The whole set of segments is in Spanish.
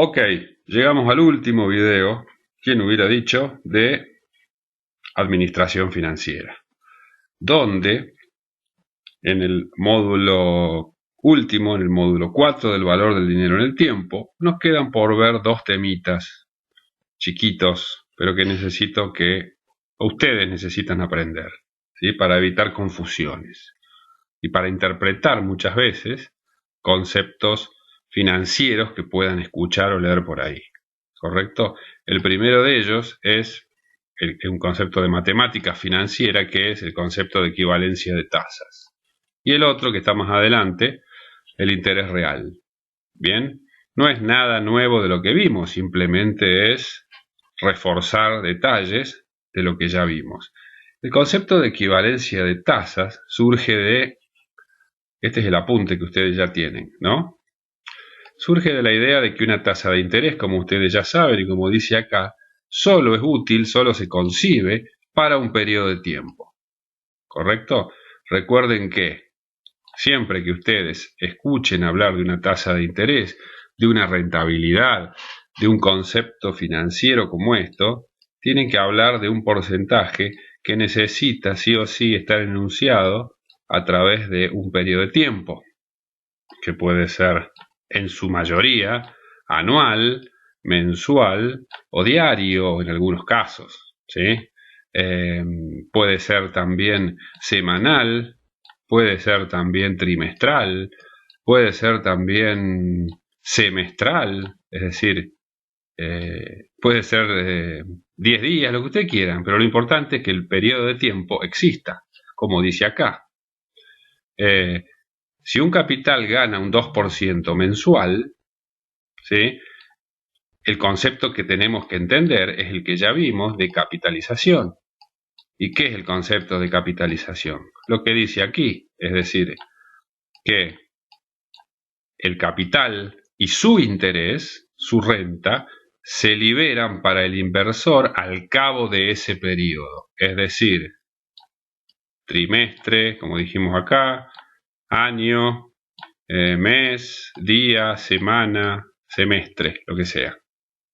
Ok, llegamos al último video, ¿quién hubiera dicho?, de administración financiera, donde en el módulo último, en el módulo 4 del valor del dinero en el tiempo, nos quedan por ver dos temitas chiquitos, pero que ustedes necesitan aprender, ¿sí? Para evitar confusiones y para interpretar muchas veces conceptos financieros que puedan escuchar o leer por ahí. ¿Correcto? El primero de ellos es un concepto de matemática financiera, que es el concepto de equivalencia de tasas. Y el otro, que está más adelante, el interés real. Bien, no es nada nuevo de lo que vimos, simplemente es reforzar detalles de lo que ya vimos. El concepto de equivalencia de tasas surge este es el apunte que ustedes ya tienen, ¿no? Surge de la idea de que una tasa de interés, como ustedes ya saben y como dice acá, solo es útil, solo se concibe para un periodo de tiempo. ¿Correcto? Recuerden que siempre que ustedes escuchen hablar de una tasa de interés, de una rentabilidad, de un concepto financiero como esto, tienen que hablar de un porcentaje que necesita sí o sí estar enunciado a través de un periodo de tiempo, que puede ser en su mayoría anual, mensual o diario en algunos casos, ¿sí? Puede ser también semanal, puede ser también trimestral, puede ser también semestral, es decir, puede ser 10 días, lo que ustedes quieran, pero lo importante es que el periodo de tiempo exista, como dice acá. Si un capital gana un 2% mensual, ¿sí?, el concepto que tenemos que entender es el que ya vimos de capitalización. ¿Y qué es el concepto de capitalización? Lo que dice aquí, es decir, que el capital y su interés, su renta, se liberan para el inversor al cabo de ese periodo. Es decir, trimestre, como dijimos acá, año, mes, día, semana, semestre, lo que sea.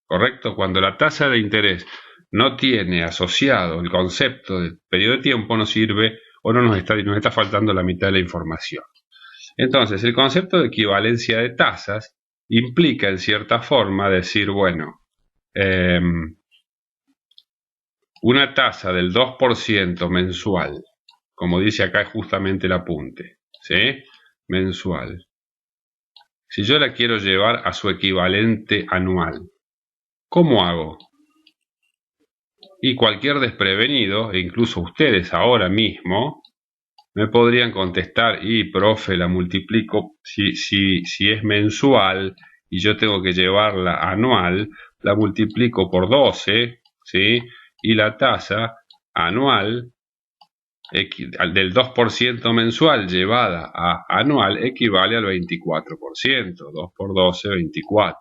¿Correcto? Cuando la tasa de interés no tiene asociado el concepto de periodo de tiempo, no sirve o nos está faltando la mitad de la información. Entonces, el concepto de equivalencia de tasas implica en cierta forma decir, bueno, una tasa del 2% mensual, como dice acá justamente el apunte, ¿sí?, mensual. Si yo la quiero llevar a su equivalente anual, ¿cómo hago? Y cualquier desprevenido, e incluso ustedes ahora mismo, me podrían contestar: y profe, la multiplico, si es mensual y yo tengo que llevarla anual, la multiplico por 12, ¿sí? Y la tasa anual del 2% mensual llevada a anual equivale al 24%, 2 por 12, 24.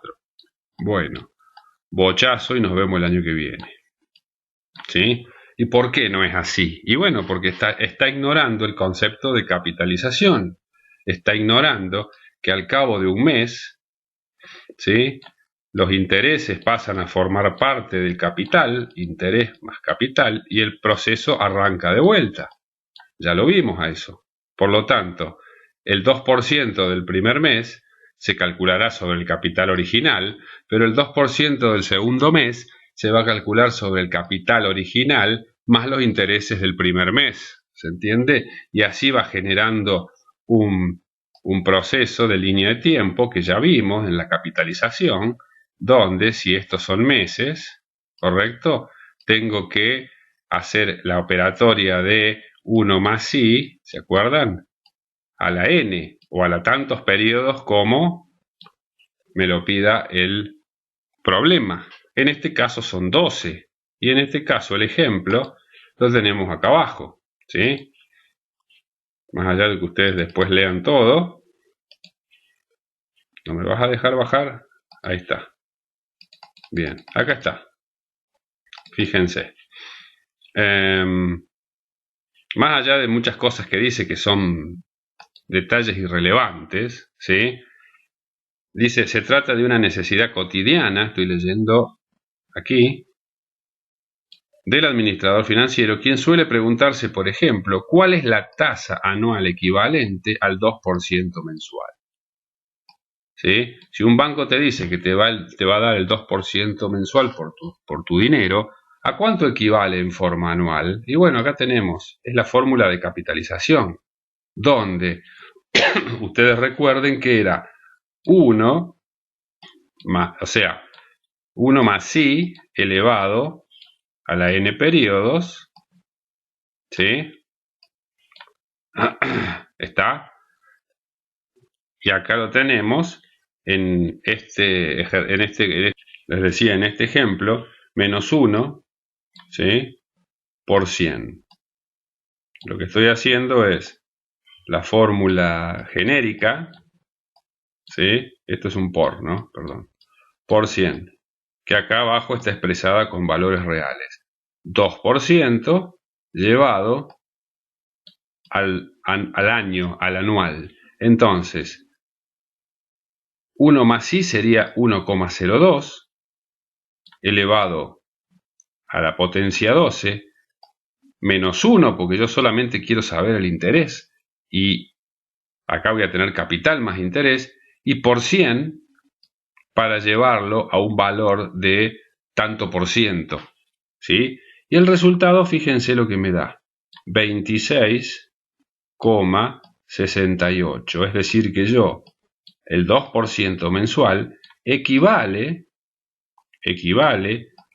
Bueno, bochazo y nos vemos el año que viene, ¿sí? ¿Y por qué no es así? Y bueno, porque está ignorando el concepto de capitalización. Está ignorando que al cabo de un mes, ¿sí?, los intereses pasan a formar parte del capital, interés más capital, y el proceso arranca de vuelta. Ya lo vimos a eso. Por lo tanto, el 2% del primer mes se calculará sobre el capital original, pero el 2% del segundo mes se va a calcular sobre el capital original más los intereses del primer mes. ¿Se entiende? Y así va generando un proceso de línea de tiempo que ya vimos en la capitalización, donde si estos son meses, ¿correcto?, tengo que hacer la operatoria de 1 más i, ¿se acuerdan?, a la n o a la tantos periodos como me lo pida el problema. En este caso son 12 y en este caso el ejemplo lo tenemos acá abajo, ¿sí? Más allá de que ustedes después lean todo. ¿No me vas a dejar bajar? Ahí está. Bien, acá está. Fíjense. Más allá de muchas cosas que dice que son detalles irrelevantes, ¿sí?, Dice, se trata de una necesidad cotidiana, estoy leyendo aquí, del administrador financiero, quien suele preguntarse, por ejemplo, ¿cuál es la tasa anual equivalente al 2% mensual? ¿Sí? Si un banco te dice que te va a dar el 2% mensual por tu dinero, ¿a cuánto equivale en forma anual? Y bueno, acá tenemos, es la fórmula de capitalización, donde ustedes recuerden que era 1 más, o sea, 1 más I elevado a la n periodos, ¿sí? ¿Está? Y acá lo tenemos en les decía, en este ejemplo, menos 1, ¿sí? Por 100. Lo que estoy haciendo es la fórmula genérica, ¿sí? Esto es un por, ¿no? Perdón. Por 100, que acá abajo está expresada con valores reales. 2% llevado al año, al anual. Entonces, 1 más i sería 1,02 elevado a la potencia 12 menos 1, porque yo solamente quiero saber el interés, y acá voy a tener capital más interés, y por 100 para llevarlo a un valor de tanto por ciento, ¿sí? Y el resultado, fíjense lo que me da, 26,68, es decir que yo, el 2% mensual, equivale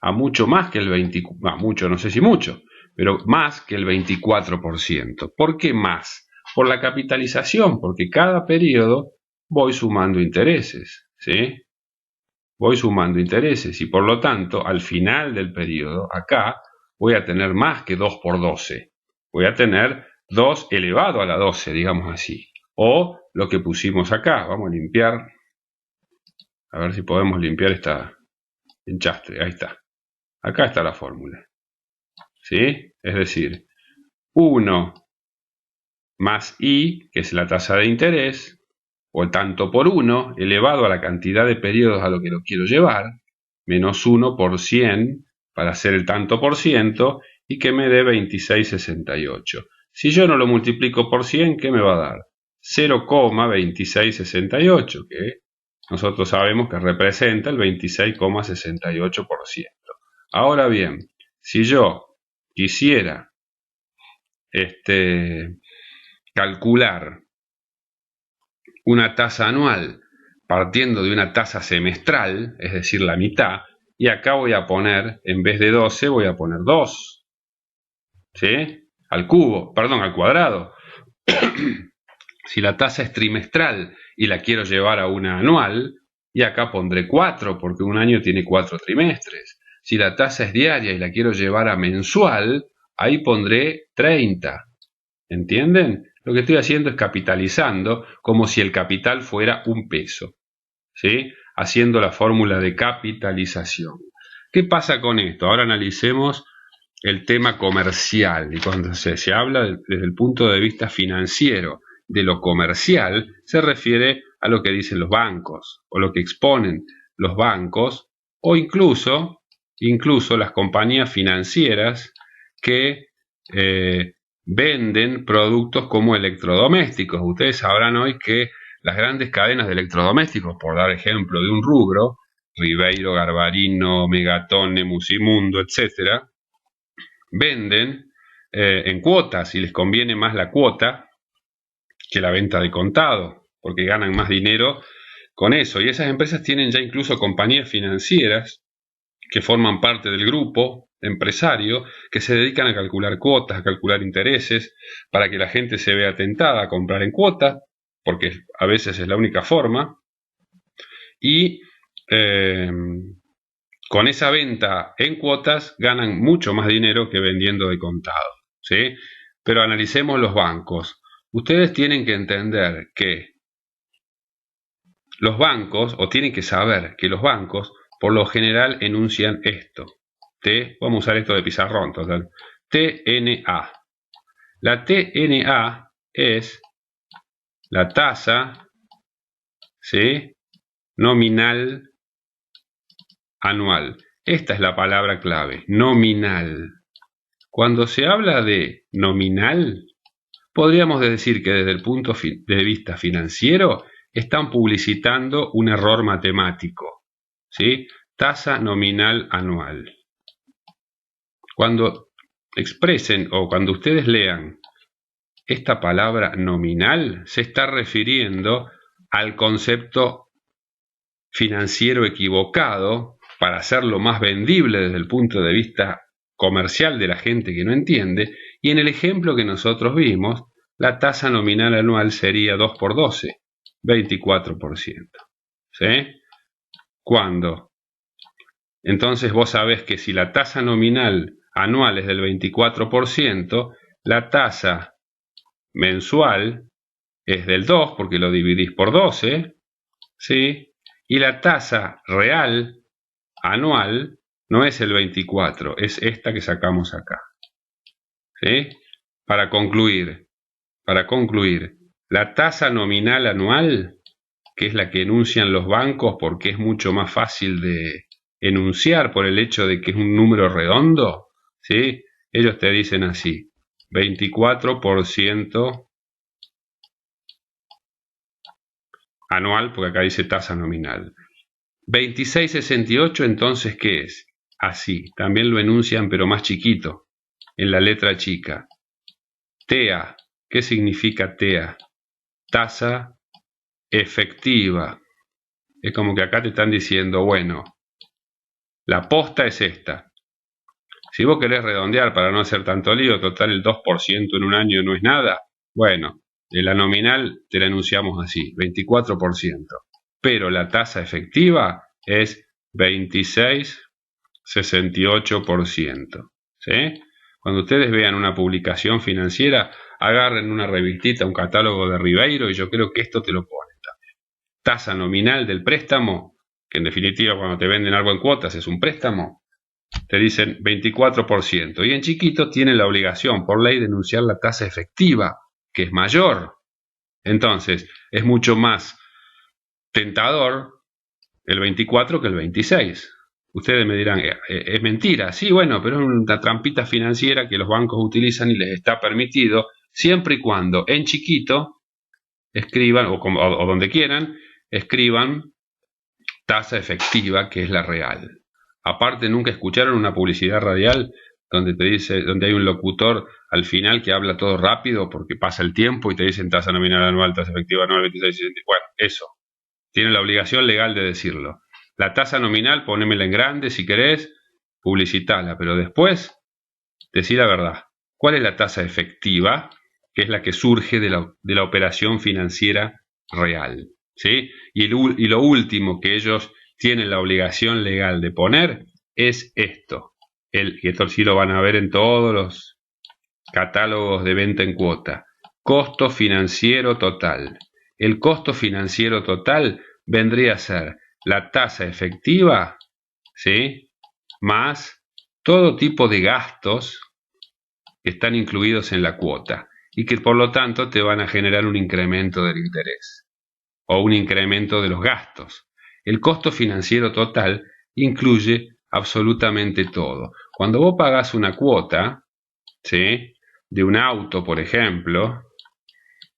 a mucho más que el 24%, mucho, no sé si mucho, pero más que el 24%. ¿Por qué más? Por la capitalización, porque cada periodo voy sumando intereses, ¿sí? Voy sumando intereses y por lo tanto, al final del periodo, acá, voy a tener más que 2 por 12. Voy a tener 2 elevado a la 12, digamos así. O lo que pusimos acá, vamos a limpiar, a ver si podemos limpiar esta enchastre, ahí está. Acá está la fórmula, ¿sí? Es decir, 1 más i, que es la tasa de interés, o el tanto por 1, elevado a la cantidad de periodos a lo que lo quiero llevar, menos 1 por 100 para hacer el tanto por ciento, y que me dé 26,68. Si yo no lo multiplico por 100, ¿qué me va a dar? 0,2668, que nosotros sabemos que representa el 26,68%. Ahora bien, si yo quisiera calcular una tasa anual partiendo de una tasa semestral, es decir, la mitad, y acá voy a poner, en vez de 12, voy a poner 2, ¿sí? Al cuadrado. Si la tasa es trimestral y la quiero llevar a una anual, y acá pondré 4, porque un año tiene 4 trimestres. Si la tasa es diaria y la quiero llevar a mensual, ahí pondré 30. ¿Entienden? Lo que estoy haciendo es capitalizando como si el capital fuera un peso, ¿sí? Haciendo la fórmula de capitalización. ¿Qué pasa con esto? Ahora analicemos el tema comercial. Y cuando se habla desde el punto de vista financiero de lo comercial, se refiere a lo que dicen los bancos o lo que exponen los bancos o incluso las compañías financieras que venden productos como electrodomésticos. Ustedes sabrán hoy que las grandes cadenas de electrodomésticos, por dar ejemplo de un rubro, Ribeiro, Garbarino, Megatone, Musimundo, etcétera, venden en cuotas y les conviene más la cuota que la venta de contado, porque ganan más dinero con eso. Y esas empresas tienen ya incluso compañías financieras que forman parte del grupo empresario que se dedican a calcular cuotas, a calcular intereses, para que la gente se vea tentada a comprar en cuota, porque a veces es la única forma, y con esa venta en cuotas ganan mucho más dinero que vendiendo de contado, ¿sí? Pero analicemos los bancos. Ustedes tienen que entender que los bancos, o tienen que saber que los bancos, por lo general enuncian esto. Vamos a usar esto de pizarrón, total. TNA. La TNA es la tasa, ¿sí?, nominal anual. Esta es la palabra clave, nominal. Cuando se habla de nominal, podríamos decir que desde el punto de vista financiero están publicitando un error matemático, ¿sí? Tasa nominal anual. Cuando expresen o cuando ustedes lean esta palabra nominal, se está refiriendo al concepto financiero equivocado para hacerlo más vendible desde el punto de vista comercial de la gente que no entiende, y en el ejemplo que nosotros vimos, la tasa nominal anual sería 2 por 12, 24%. ¿Sí? ¿Cuándo? Entonces vos sabés que si la tasa nominal anual es del 24%, la tasa mensual es del 2 porque lo dividís por 12, ¿sí? Y la tasa real anual no es el 24, es esta que sacamos acá. ¿Sí? Para concluir, la tasa nominal anual, que es la que enuncian los bancos porque es mucho más fácil de enunciar por el hecho de que es un número redondo, ¿sí? Ellos te dicen así, 24% anual, porque acá dice tasa nominal. 2668, entonces, ¿qué es? Así, también lo enuncian, pero más chiquito, en la letra chica. TEA, ¿qué significa TEA? Tasa efectiva. Es como que acá te están diciendo, bueno, la posta es esta. Si vos querés redondear para no hacer tanto lío, total el 2% en un año no es nada, bueno, de la nominal te la enunciamos así, 24%. Pero la tasa efectiva es 26,68%. ¿Sí? Cuando ustedes vean una publicación financiera, agarren una revistita, un catálogo de Ribeiro, y yo creo que esto te lo pone también. Tasa nominal del préstamo, que en definitiva cuando te venden algo en cuotas es un préstamo, te dicen 24%. Y en chiquito tienen la obligación por ley de denunciar la tasa efectiva, que es mayor. Entonces, es mucho más tentador el 24 que el 26. Ustedes me dirán, es mentira. Sí, bueno, pero es una trampita financiera que los bancos utilizan y les está permitido, siempre y cuando en chiquito escriban, o donde quieran, escriban tasa efectiva, que es la real. Aparte, nunca escucharon una publicidad radial donde te dice, donde hay un locutor al final que habla todo rápido porque pasa el tiempo y te dicen tasa nominal anual, tasa efectiva anual, 26, bueno, eso. Tienen la obligación legal de decirlo. La tasa nominal, ponémela en grande si querés, publicitala, pero después, decí la verdad. ¿Cuál es la tasa efectiva? Que es la que surge de la operación financiera real. ¿Sí? Y lo último que ellos tienen la obligación legal de poner es esto. Y esto sí lo van a ver en todos los catálogos de venta en cuota. Costo financiero total. El costo financiero total vendría a ser la tasa efectiva, ¿sí? Más todo tipo de gastos que están incluidos en la cuota y que por lo tanto te van a generar un incremento del interés o un incremento de los gastos. El costo financiero total incluye absolutamente todo. Cuando vos pagás una cuota, ¿sí?, de un auto, por ejemplo,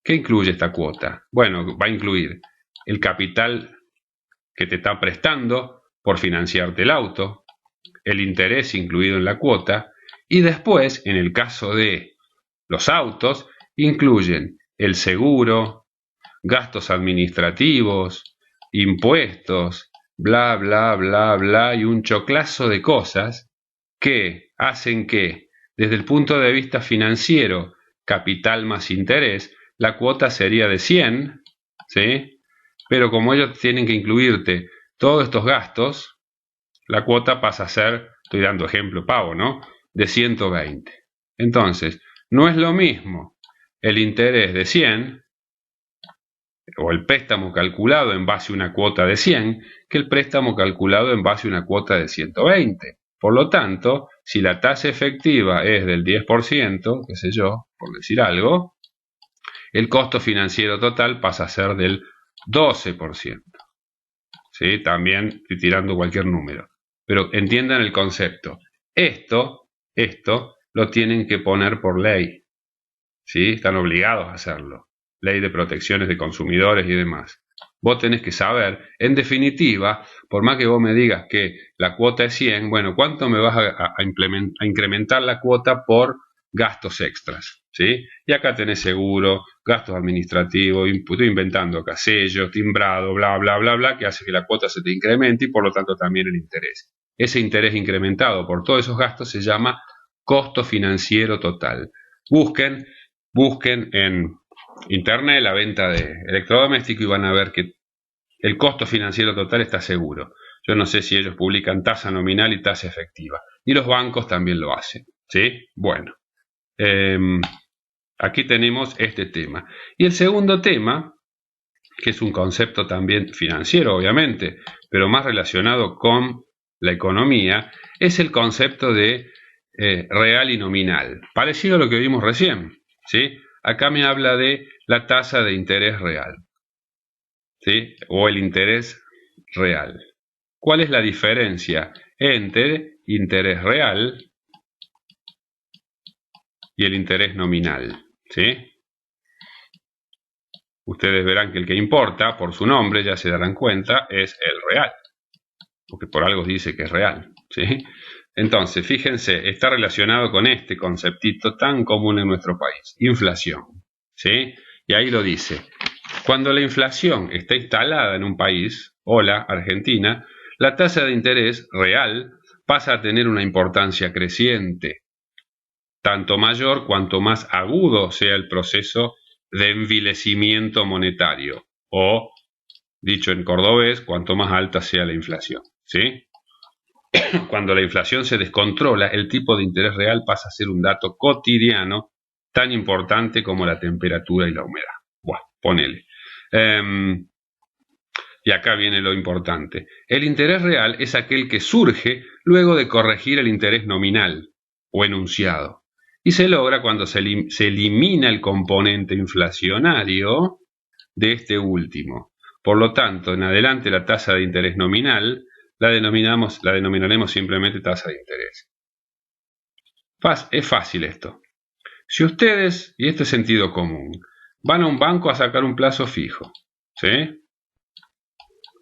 ¿qué incluye esta cuota? Bueno, va a incluir el capital que te está prestando por financiarte el auto, el interés incluido en la cuota, y después, en el caso de los autos, incluyen el seguro, gastos administrativos, impuestos, bla, bla, bla, bla, y un choclazo de cosas que hacen que, desde el punto de vista financiero, capital más interés, la cuota sería de 100, ¿sí? Pero como ellos tienen que incluirte todos estos gastos, la cuota pasa a ser, estoy dando ejemplo pavo, ¿no?, de 120. Entonces, no es lo mismo el interés de 100 o el préstamo calculado en base a una cuota de 100 que el préstamo calculado en base a una cuota de 120. Por lo tanto, si la tasa efectiva es del 10%, qué sé yo, por decir algo, el costo financiero total pasa a ser del 12%. ¿sí? También estoy tirando cualquier número. Pero entiendan el concepto. Esto lo tienen que poner por ley, ¿sí? Están obligados a hacerlo. Ley de protecciones de consumidores y demás. Vos tenés que saber, en definitiva, por más que vos me digas que la cuota es 100, bueno, ¿cuánto me vas a incrementar la cuota por gastos extras? ¿Sí? Y acá tenés seguro, gastos administrativos, estoy inventando acá sellos, timbrado, bla, bla, bla, bla, que hace que la cuota se te incremente y por lo tanto también el interés. Ese interés incrementado por todos esos gastos se llama costo financiero total. Busquen en internet la venta de electrodomésticos y van a ver que el costo financiero total está seguro. Yo no sé si ellos publican tasa nominal y tasa efectiva. Y los bancos también lo hacen. ¿Sí? Bueno. Aquí tenemos este tema. Y el segundo tema, que es un concepto también financiero, obviamente, pero más relacionado con la economía, es el concepto de real y nominal. Parecido a lo que vimos recién. ¿Sí? Acá me habla de la tasa de interés real, ¿sí? O el interés real. ¿Cuál es la diferencia entre interés real y el interés nominal? ¿Sí? Ustedes verán que el que importa, por su nombre, ya se darán cuenta, es el real, porque por algo dice que es real, ¿sí? Entonces, fíjense, está relacionado con este conceptito tan común en nuestro país, inflación, ¿sí? Y ahí lo dice, cuando la inflación está instalada en un país, hola, Argentina, la tasa de interés real pasa a tener una importancia creciente, tanto mayor cuanto más agudo sea el proceso de envilecimiento monetario, o, dicho en cordobés, cuanto más alta sea la inflación, ¿sí? Cuando la inflación se descontrola, el tipo de interés real pasa a ser un dato cotidiano tan importante como la temperatura y la humedad. Buah, ponele. Y acá viene lo importante. El interés real es aquel que surge luego de corregir el interés nominal o enunciado. Y se logra cuando se elimina el componente inflacionario de este último. Por lo tanto, en adelante la tasa de interés nominal la denominaremos simplemente tasa de interés. Es fácil esto. Si ustedes, y esto es sentido común, van a un banco a sacar un plazo fijo, ¿sí?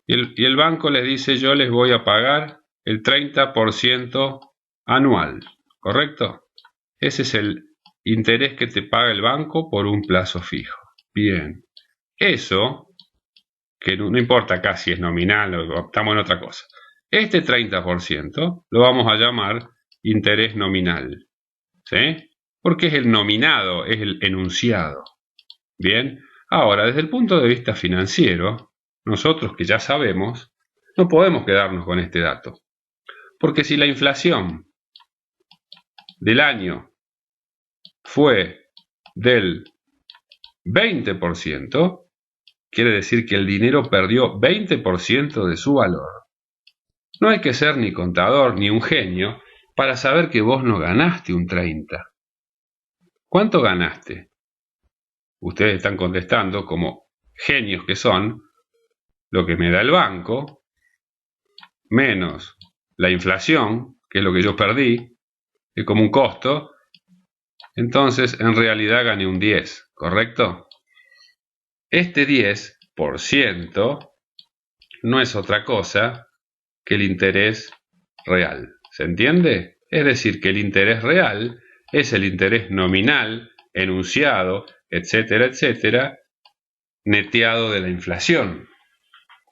Y el banco les dice, yo les voy a pagar el 30% anual, ¿correcto? Ese es el interés que te paga el banco por un plazo fijo. Bien. Eso, que no importa acá si es nominal o estamos en otra cosa. Este 30% lo vamos a llamar interés nominal, ¿sí? Porque es el nominado, es el enunciado. Bien. Ahora, desde el punto de vista financiero, nosotros que ya sabemos, no podemos quedarnos con este dato. Porque si la inflación del año fue del 20%, quiere decir que el dinero perdió 20% de su valor. No hay que ser ni contador ni un genio para saber que vos no ganaste un 30%. ¿Cuánto ganaste? Ustedes están contestando como genios que son, lo que me da el banco, menos la inflación, que es lo que yo perdí, es como un costo, entonces en realidad gané un 10, ¿correcto? Este 10% no es otra cosa que el interés real, ¿se entiende? Es decir, que el interés real es el interés nominal, enunciado, etcétera, etcétera, neteado de la inflación,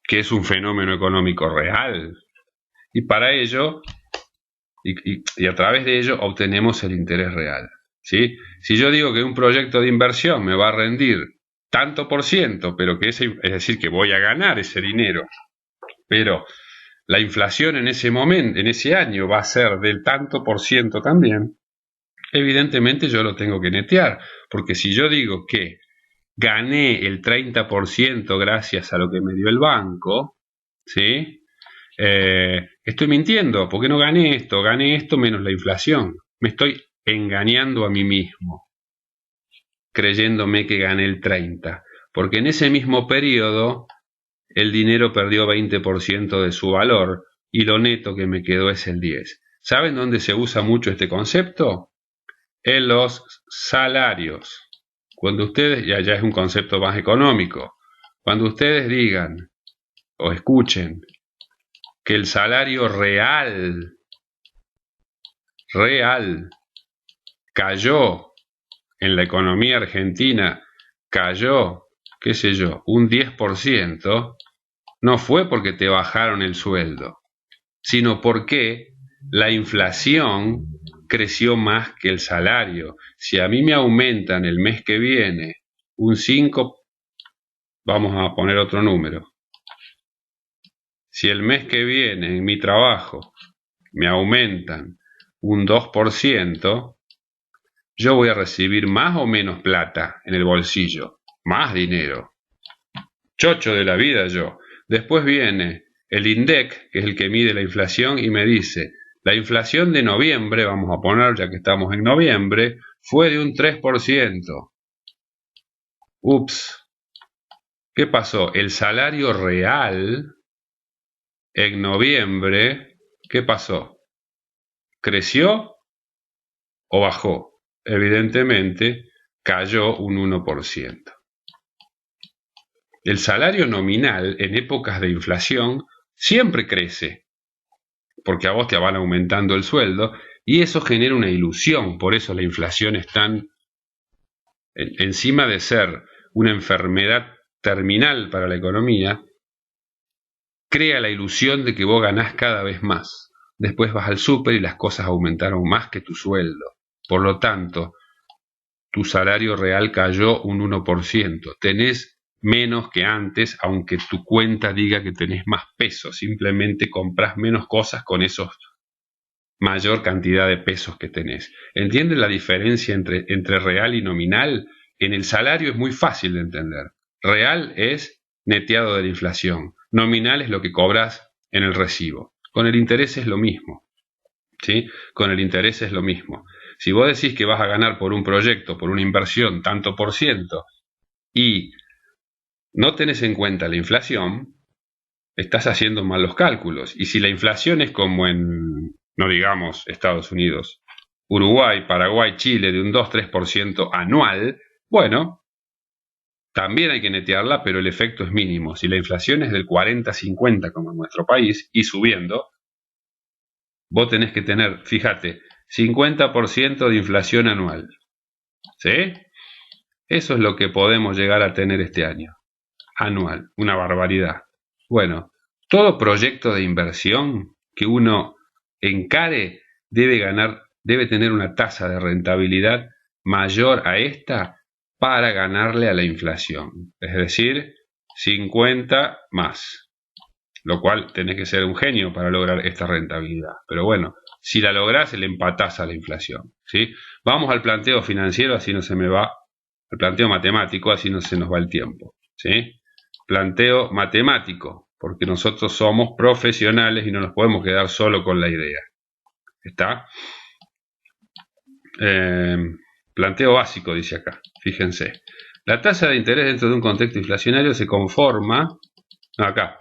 que es un fenómeno económico real. Y para ello, y a través de ello, obtenemos el interés real, ¿sí? Si yo digo que un proyecto de inversión me va a rendir tanto por ciento, pero que es decir, que voy a ganar ese dinero, pero la inflación en ese momento, en ese año, va a ser del tanto por ciento también, evidentemente yo lo tengo que netear, porque si yo digo que gané el 30% gracias a lo que me dio el banco, ¿sí? Estoy mintiendo, porque no gané esto menos la inflación. Me estoy engañando a mí mismo, creyéndome que gané el 30%, porque en ese mismo periodo el dinero perdió 20% de su valor y lo neto que me quedó es el 10%. ¿Saben dónde se usa mucho este concepto? En los salarios. Cuando ustedes, ya es un concepto más económico, cuando ustedes digan o escuchen que el salario real cayó en la economía argentina, cayó, qué sé yo, un 10%, no fue porque te bajaron el sueldo, sino porque la inflación creció más que el salario. Si a mí me aumentan el mes que viene un 5, vamos a poner otro número. Si el mes que viene en mi trabajo me aumentan un 2%, yo voy a recibir más o menos plata en el bolsillo, más dinero. Chocho de la vida yo. Después viene el INDEC, que es el que mide la inflación, y me dice, la inflación de noviembre, vamos a poner ya que estamos en noviembre, fue de un 3%. Ups. ¿Qué pasó? El salario real en noviembre, ¿qué pasó? ¿Creció o bajó? Evidentemente, cayó un 1%. El salario nominal en épocas de inflación siempre crece, porque a vos te van aumentando el sueldo, y eso genera una ilusión. Por eso la inflación es tan, encima de ser una enfermedad terminal para la economía, crea la ilusión de que vos ganás cada vez más. Después vas al súper y las cosas aumentaron más que tu sueldo. Por lo tanto, tu salario real cayó un 1%. Tenés menos que antes, aunque tu cuenta diga que tenés más pesos. Simplemente compras menos cosas con esos mayor cantidad de pesos que tenés. ¿Entienden la diferencia entre real y nominal? En el salario es muy fácil de entender. Real es neteado de la inflación. Nominal es lo que cobras en el recibo. Con el interés es lo mismo. ¿Sí? Con el interés es lo mismo. Si vos decís que vas a ganar por un proyecto, por una inversión, tanto por ciento, y no tenés en cuenta la inflación, estás haciendo mal los cálculos. Y si la inflación es como en, no digamos Estados Unidos, Uruguay, Paraguay, Chile, de un 2-3% anual, bueno, también hay que netearla, pero el efecto es mínimo. Si la inflación es del 40-50 como en nuestro país y subiendo, vos tenés que tener, fíjate, 50% de inflación anual. ¿Sí? Eso es lo que podemos llegar a tener este año. Anual, una barbaridad. Bueno, todo proyecto de inversión que uno encare debe tener una tasa de rentabilidad mayor a esta para ganarle a la inflación. Es decir, 50 más. Lo cual tenés que ser un genio para lograr esta rentabilidad. Pero bueno, si la lográs, le empatás a la inflación. ¿Sí? Vamos al planteo financiero, así no se me va. Al planteo matemático, así no se nos va el tiempo. ¿Sí? Planteo matemático, porque nosotros somos profesionales y no nos podemos quedar solo con la idea. ¿Está? Planteo básico, dice acá. Fíjense. La tasa de interés dentro de un contexto inflacionario se conforma... No, acá.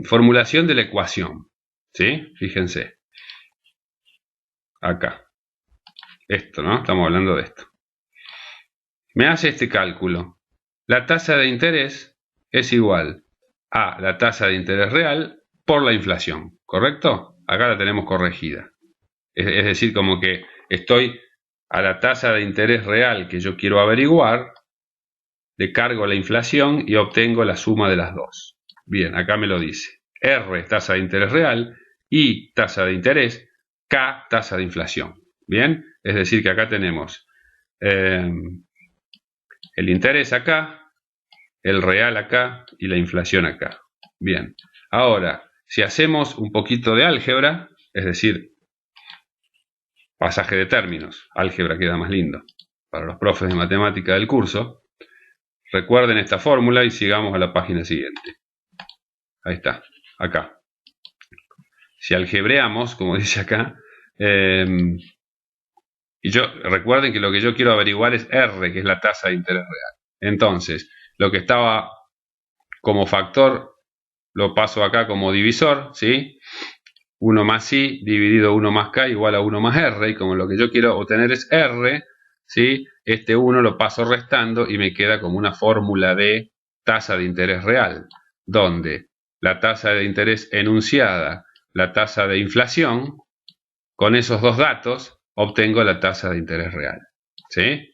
Formulación de la ecuación. ¿Sí? Fíjense. Acá. Esto, ¿no? Estamos hablando de esto. Me hace este cálculo. La tasa de interés es igual a la tasa de interés real por la inflación, ¿correcto? Acá la tenemos corregida. Es decir, como que estoy a la tasa de interés real que yo quiero averiguar, le cargo la inflación y obtengo la suma de las dos. Bien, acá me lo dice. R, tasa de interés real, I, tasa de interés, K, tasa de inflación. Bien, es decir que acá tenemos el interés acá, el real acá y la inflación acá. Bien, ahora, si hacemos un poquito de álgebra, es decir, pasaje de términos, álgebra queda más lindo para los profes de matemática del curso, recuerden esta fórmula y sigamos a la página siguiente. Ahí está, acá. Si algebreamos, como dice acá, y recuerden que lo que yo quiero averiguar es R, que es la tasa de interés real. Entonces, lo que estaba como factor lo paso acá como divisor, ¿sí? 1 más I dividido 1 más K igual a 1 más R, y como lo que yo quiero obtener es R, ¿sí? Este 1 lo paso restando y me queda como una fórmula de tasa de interés real, donde la tasa de interés enunciada, la tasa de inflación, con esos dos datos obtengo la tasa de interés real, ¿sí?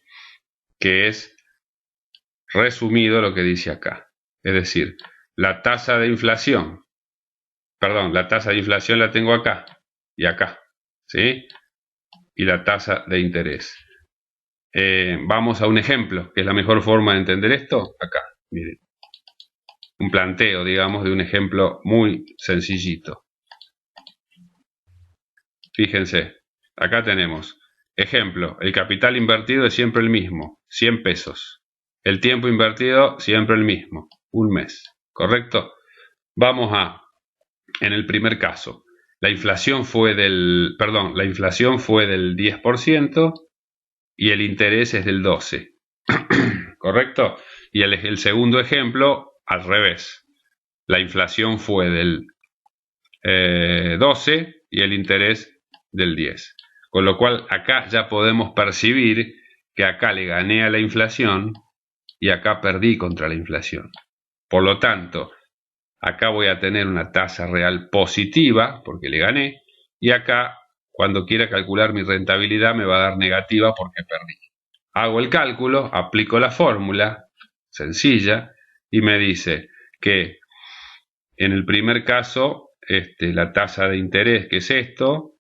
Que es resumido lo que dice acá. Es decir, la tasa de inflación, la tasa de inflación la tengo acá y acá, ¿sí? Y la tasa de interés. Vamos a un ejemplo, que es la mejor forma de entender esto. Acá, miren. Un planteo, digamos, de un ejemplo muy sencillito. Fíjense, acá tenemos, ejemplo, el capital invertido es siempre el mismo, 100 pesos. El tiempo invertido siempre el mismo, un mes, ¿correcto? Vamos a, en el primer caso, la inflación fue del 10% y el interés es del 12%, ¿correcto? Y el segundo ejemplo, al revés. La inflación fue del 12 y el interés del 10. Con lo cual acá ya podemos percibir que acá le gané a la inflación y acá perdí contra la inflación. Por lo tanto, acá voy a tener una tasa real positiva porque le gané, y acá cuando quiera calcular mi rentabilidad me va a dar negativa porque perdí. Hago el cálculo, aplico la fórmula sencilla y me dice que en el primer caso la tasa de interés, que es esto,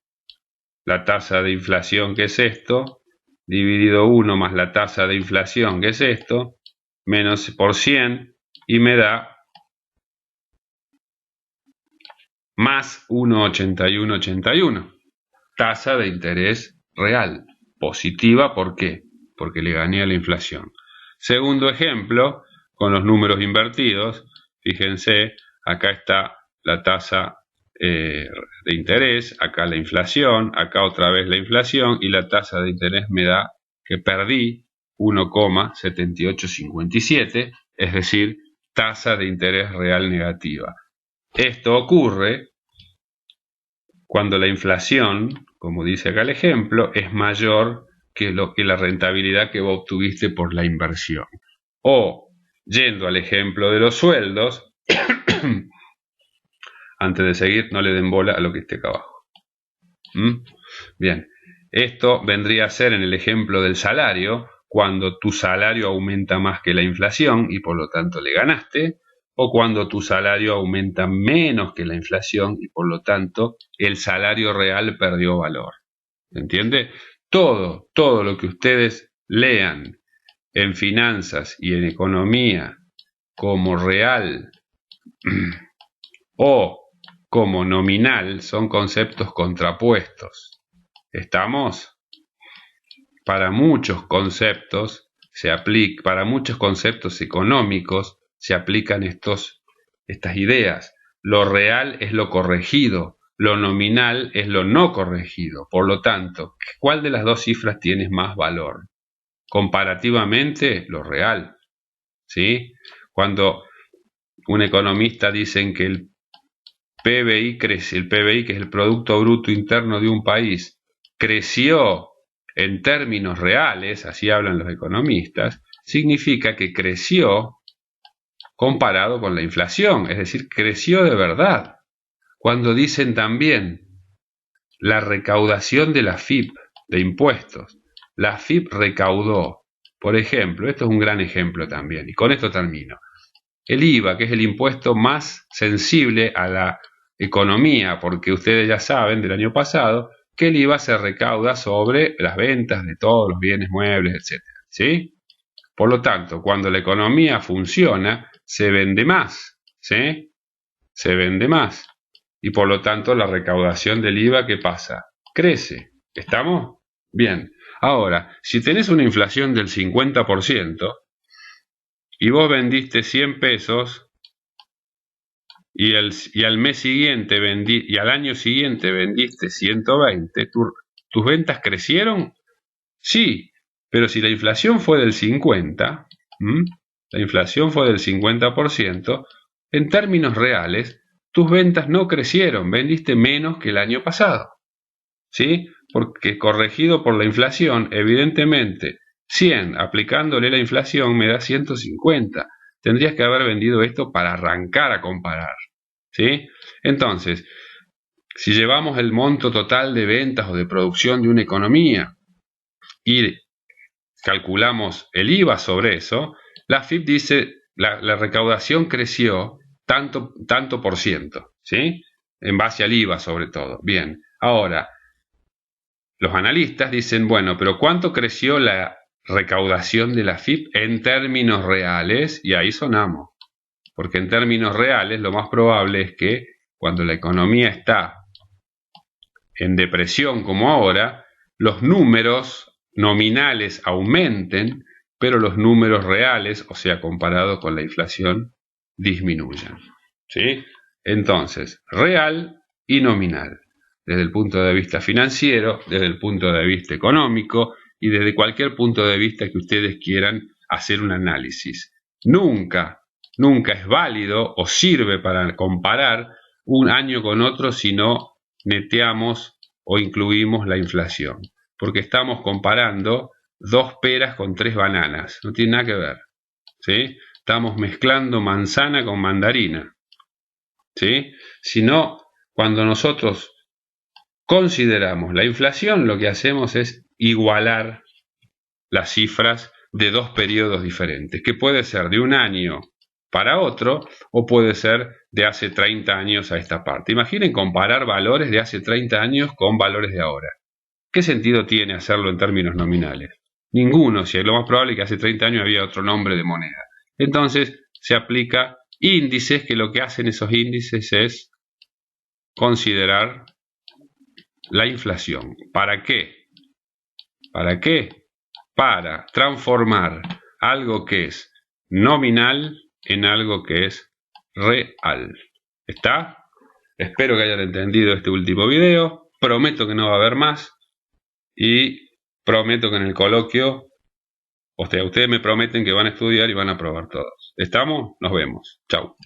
la tasa de inflación, que es esto, dividido 1 más la tasa de inflación, que es esto, menos por 100, y me da más 1,8181. Tasa de interés real, positiva, ¿por qué? Porque le gané a la inflación. Segundo ejemplo, con los números invertidos, fíjense, acá está la tasa de interés, acá la inflación, acá otra vez la inflación, y la tasa de interés me da que perdí 1,7857, es decir, tasa de interés real negativa. Esto ocurre cuando la inflación, como dice acá el ejemplo, es mayor que la rentabilidad que vos obtuviste por la inversión. O, yendo al ejemplo de los sueldos, antes de seguir, no le den bola a lo que esté acá abajo. Bien, esto vendría a ser en el ejemplo del salario, cuando tu salario aumenta más que la inflación y por lo tanto le ganaste, o cuando tu salario aumenta menos que la inflación y por lo tanto el salario real perdió valor. ¿Entiende? Todo lo que ustedes lean en finanzas y en economía como real o como nominal son conceptos contrapuestos. ¿Estamos? Para muchos conceptos para muchos conceptos económicos se aplican estas ideas. Lo real es lo corregido, lo nominal es lo no corregido. Por lo tanto, ¿cuál de las dos cifras tiene más valor? Comparativamente, lo real. ¿Sí? Cuando un economista dice que el PBI crece, el PBI, que es el Producto Bruto Interno de un país, creció en términos reales, así hablan los economistas, significa que creció comparado con la inflación, es decir, creció de verdad. Cuando dicen también la recaudación de la AFIP, de impuestos, la AFIP recaudó, por ejemplo, esto es un gran ejemplo también, y con esto termino, el IVA, que es el impuesto más sensible a la economía, porque ustedes ya saben del año pasado que el IVA se recauda sobre las ventas de todos los bienes muebles, etc. ¿Sí? Por lo tanto, cuando la economía funciona, se vende más, ¿sí? Se vende más. Y por lo tanto, la recaudación del IVA, ¿qué pasa? Crece. ¿Estamos? Bien. Ahora, si tenés una inflación del 50% y vos vendiste 100 pesos y al mes siguiente y al año siguiente vendiste 120, ¿tus ventas crecieron? Sí, pero si la inflación fue del 50%, en términos reales, tus ventas no crecieron, vendiste menos que el año pasado. ¿Sí? Porque corregido por la inflación, evidentemente, 100 aplicándole la inflación me da 150. Tendrías que haber vendido esto para arrancar a comparar. ¿Sí? Entonces, si llevamos el monto total de ventas o de producción de una economía y calculamos el IVA sobre eso, la FIP dice la recaudación creció tanto por ciento, ¿sí? En base al IVA sobre todo. Bien, ahora, los analistas dicen, bueno, pero ¿cuánto creció la recaudación de la FIP en términos reales? Y ahí sonamos, porque en términos reales lo más probable es que cuando la economía está en depresión como ahora, los números nominales aumenten, pero los números reales, o sea, comparados con la inflación, disminuyan. ¿Sí? Entonces, real y nominal, desde el punto de vista financiero, desde el punto de vista económico y desde cualquier punto de vista que ustedes quieran hacer un análisis. Nunca es válido o sirve para comparar un año con otro si no neteamos o incluimos la inflación, porque estamos comparando 2 peras con 3 bananas, no tiene nada que ver, ¿sí? Estamos mezclando manzana con mandarina, ¿sí? Si no, cuando nosotros consideramos la inflación, lo que hacemos es igualar las cifras de 2 periodos diferentes, que puede ser de un año para otro o puede ser de hace 30 años a esta parte. Imaginen comparar valores de hace 30 años con valores de ahora. ¿Qué sentido tiene hacerlo en términos nominales? Ninguno, si es lo más probable es que hace 30 años había otro nombre de moneda. Entonces se aplica índices, que lo que hacen esos índices es considerar la inflación. ¿Para qué? ¿Para qué? Para transformar algo que es nominal en algo que es real. ¿Está? Espero que hayan entendido este último video. Prometo que no va a haber más. Y prometo que en el coloquio, ustedes me prometen que van a estudiar y van a probar todos. ¿Estamos? Nos vemos. Chau.